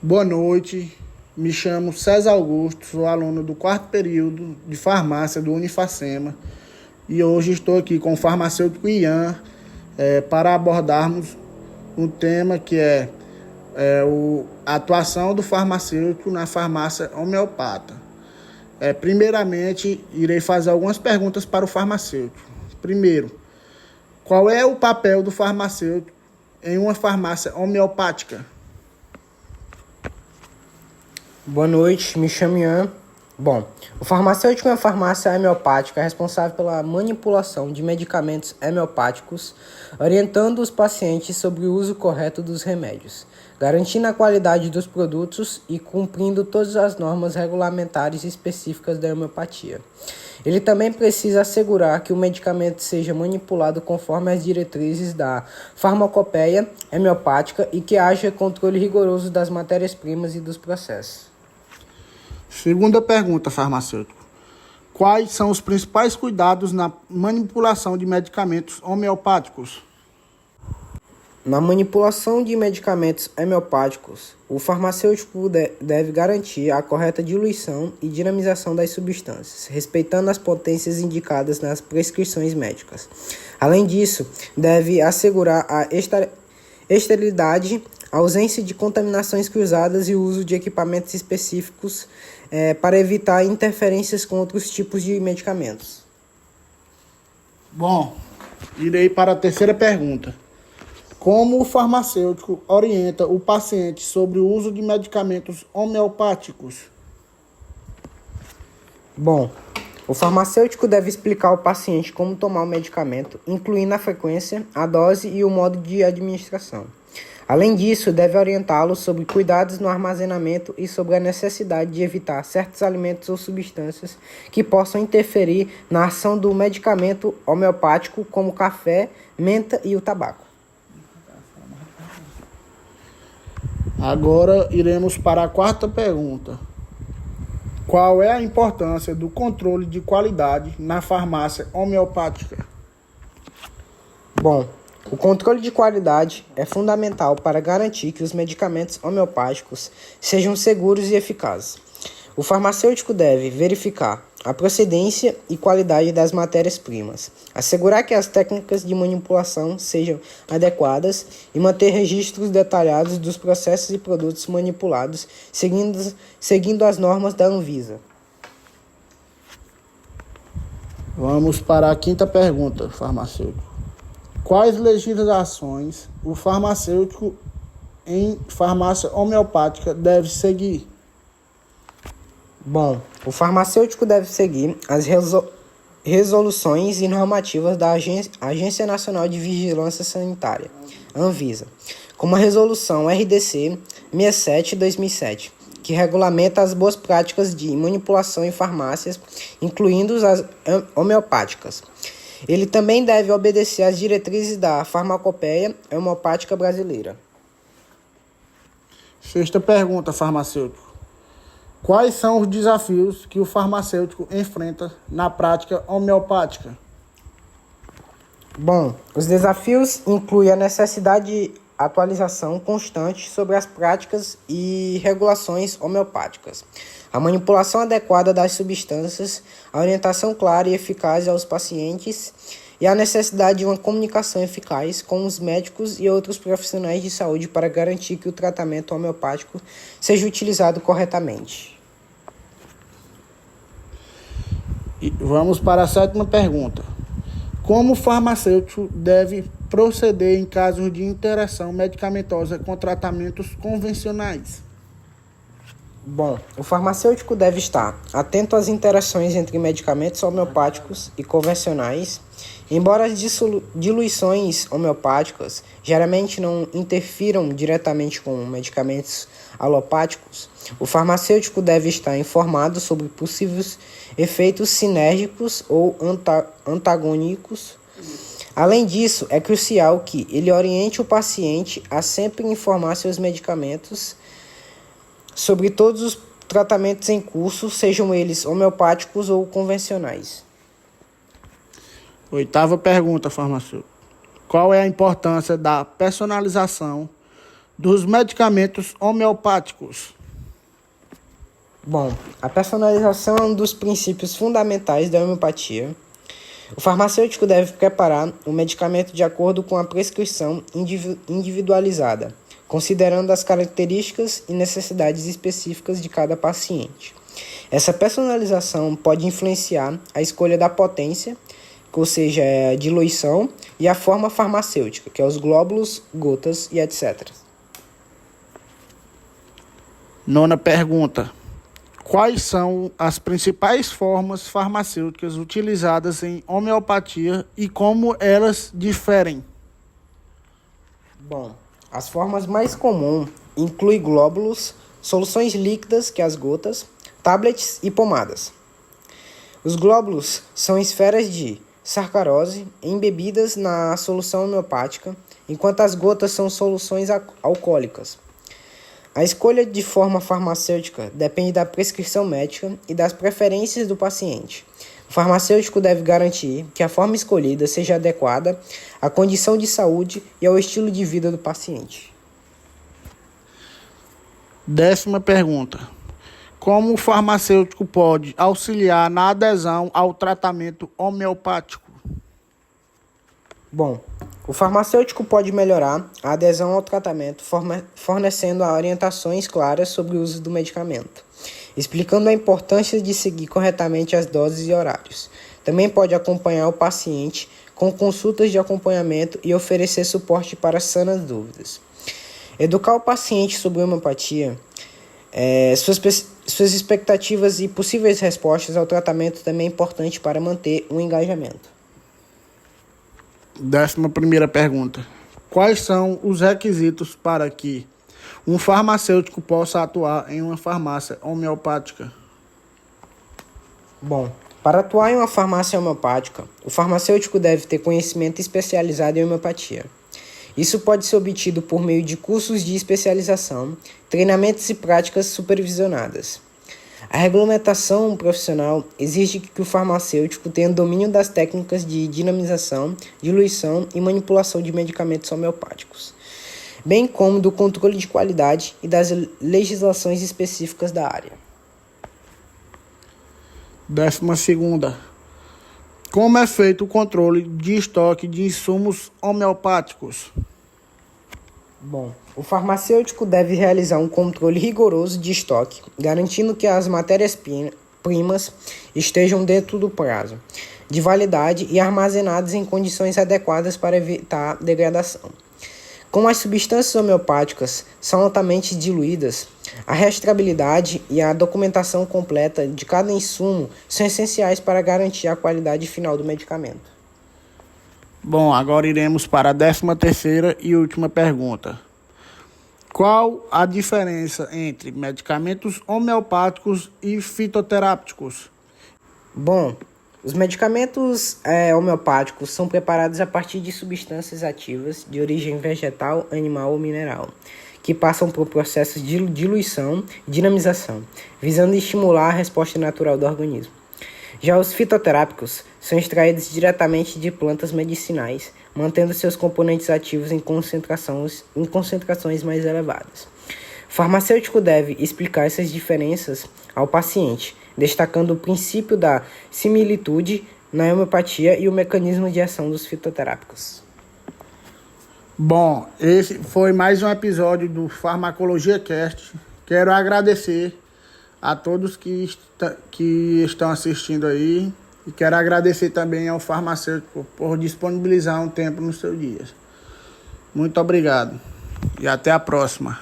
Boa noite, me chamo César Augusto, sou aluno do quarto período de farmácia do Unifacema e hoje estou aqui com o farmacêutico Ian para abordarmos um tema que é a atuação do farmacêutico na farmácia homeopata. Primeiramente, irei fazer algumas perguntas para o farmacêutico. Primeiro, qual é o papel do farmacêutico em uma farmácia homeopática? Boa noite, me chamo Ian. O farmacêutico em uma farmácia homeopática é responsável pela manipulação de medicamentos homeopáticos, orientando os pacientes sobre o uso correto dos remédios, garantindo a qualidade dos produtos e cumprindo todas as normas regulamentares específicas da homeopatia. Ele também precisa assegurar que o medicamento seja manipulado conforme as diretrizes da farmacopeia homeopática e que haja controle rigoroso das matérias-primas e dos processos. Segunda pergunta, farmacêutico. Quais são os principais cuidados na manipulação de medicamentos homeopáticos? Na manipulação de medicamentos homeopáticos, o farmacêutico deve garantir a correta diluição e dinamização das substâncias, respeitando as potências indicadas nas prescrições médicas. Além disso, deve assegurar a esterilidade, a ausência de contaminações cruzadas e o uso de equipamentos específicos para evitar interferências com outros tipos de medicamentos. Irei para a terceira pergunta. Como o farmacêutico orienta o paciente sobre o uso de medicamentos homeopáticos? O farmacêutico deve explicar ao paciente como tomar o medicamento, incluindo a frequência, a dose e o modo de administração. Além disso, deve orientá-lo sobre cuidados no armazenamento e sobre a necessidade de evitar certos alimentos ou substâncias que possam interferir na ação do medicamento homeopático, como o café, menta e o tabaco. Agora iremos para a quarta pergunta. Qual é a importância do controle de qualidade na farmácia homeopática? O controle de qualidade é fundamental para garantir que os medicamentos homeopáticos sejam seguros e eficazes. O farmacêutico deve verificar a procedência e qualidade das matérias-primas, assegurar que as técnicas de manipulação sejam adequadas e manter registros detalhados dos processos e produtos manipulados, seguindo as normas da Anvisa. Vamos para a quinta pergunta, farmacêutico. Quais legislações o farmacêutico em farmácia homeopática deve seguir? O farmacêutico deve seguir as resoluções e normativas da Agência Nacional de Vigilância Sanitária, Anvisa, como a Resolução RDC 67/2007, que regulamenta as boas práticas de manipulação em farmácias, incluindo as homeopáticas. Ele também deve obedecer às diretrizes da Farmacopeia Homeopática Brasileira. Sexta pergunta, farmacêutico. Quais são os desafios que o farmacêutico enfrenta na prática homeopática? Os desafios incluem a necessidade de atualização constante sobre as práticas e regulações homeopáticas, a manipulação adequada das substâncias, a orientação clara e eficaz aos pacientes e a necessidade de uma comunicação eficaz com os médicos e outros profissionais de saúde para garantir que o tratamento homeopático seja utilizado corretamente. E vamos para a sétima pergunta. Como o farmacêutico deve proceder em casos de interação medicamentosa com tratamentos convencionais? O farmacêutico deve estar atento às interações entre medicamentos homeopáticos e convencionais. Embora as diluições homeopáticas geralmente não interfiram diretamente com medicamentos alopáticos, o farmacêutico deve estar informado sobre possíveis efeitos sinérgicos ou antagônicos. Além disso, é crucial que ele oriente o paciente a sempre informar seus medicamentos sobre todos os tratamentos em curso, sejam eles homeopáticos ou convencionais. Oitava pergunta, farmacêutico. Qual é a importância da personalização dos medicamentos homeopáticos? Bom, a personalização é um dos princípios fundamentais da homeopatia. O farmacêutico deve preparar o medicamento de acordo com a prescrição individualizada, considerando as características e necessidades específicas de cada paciente. Essa personalização pode influenciar a escolha da potência, ou seja, a diluição, e a forma farmacêutica, que é os glóbulos, gotas e etc. Nona pergunta. Quais são as principais formas farmacêuticas utilizadas em homeopatia e como elas diferem? Bom, as formas mais comuns incluem glóbulos, soluções líquidas, que é as gotas, tablets e pomadas. Os glóbulos são esferas de sacarose embebidas na solução homeopática, enquanto as gotas são soluções alcoólicas. A escolha de forma farmacêutica depende da prescrição médica e das preferências do paciente. O farmacêutico deve garantir que a forma escolhida seja adequada à condição de saúde e ao estilo de vida do paciente. 10ª pergunta. Como o farmacêutico pode auxiliar na adesão ao tratamento homeopático? Bom, o farmacêutico pode melhorar a adesão ao tratamento fornecendo orientações claras sobre o uso do medicamento, explicando a importância de seguir corretamente as doses e horários. Também pode acompanhar o paciente com consultas de acompanhamento e oferecer suporte para sanas dúvidas. Educar o paciente sobre homeopatia, suas expectativas e possíveis respostas ao tratamento também é importante para manter o engajamento. 11ª pergunta. Quais são os requisitos para que um farmacêutico possa atuar em uma farmácia homeopática? Bom, para atuar em uma farmácia homeopática, o farmacêutico deve ter conhecimento especializado em homeopatia. Isso pode ser obtido por meio de cursos de especialização, treinamentos e práticas supervisionadas. A regulamentação profissional exige que o farmacêutico tenha domínio das técnicas de dinamização, diluição e manipulação de medicamentos homeopáticos, bem como do controle de qualidade e das legislações específicas da área. 12ª. Como é feito o controle de estoque de insumos homeopáticos? Bom, o farmacêutico deve realizar um controle rigoroso de estoque, garantindo que as matérias-primas estejam dentro do prazo de validade e armazenadas em condições adequadas para evitar degradação. Como as substâncias homeopáticas são altamente diluídas, a rastreabilidade e a documentação completa de cada insumo são essenciais para garantir a qualidade final do medicamento. Bom, agora iremos para a 13ª e última pergunta. Qual a diferença entre medicamentos homeopáticos e fitoterápicos? Bom, os medicamentos homeopáticos são preparados a partir de substâncias ativas de origem vegetal, animal ou mineral, que passam por processos de diluição e dinamização, visando estimular a resposta natural do organismo. Já os fitoterápicos são extraídos diretamente de plantas medicinais, mantendo seus componentes ativos em concentrações mais elevadas. O farmacêutico deve explicar essas diferenças ao paciente, destacando o princípio da similitude na homeopatia e o mecanismo de ação dos fitoterápicos. Bom, esse foi mais um episódio do Farmacologia Cast. Quero agradecer a todos que estão assistindo aí e quero agradecer também ao farmacêutico por disponibilizar um tempo no seu dia. Muito obrigado e até a próxima.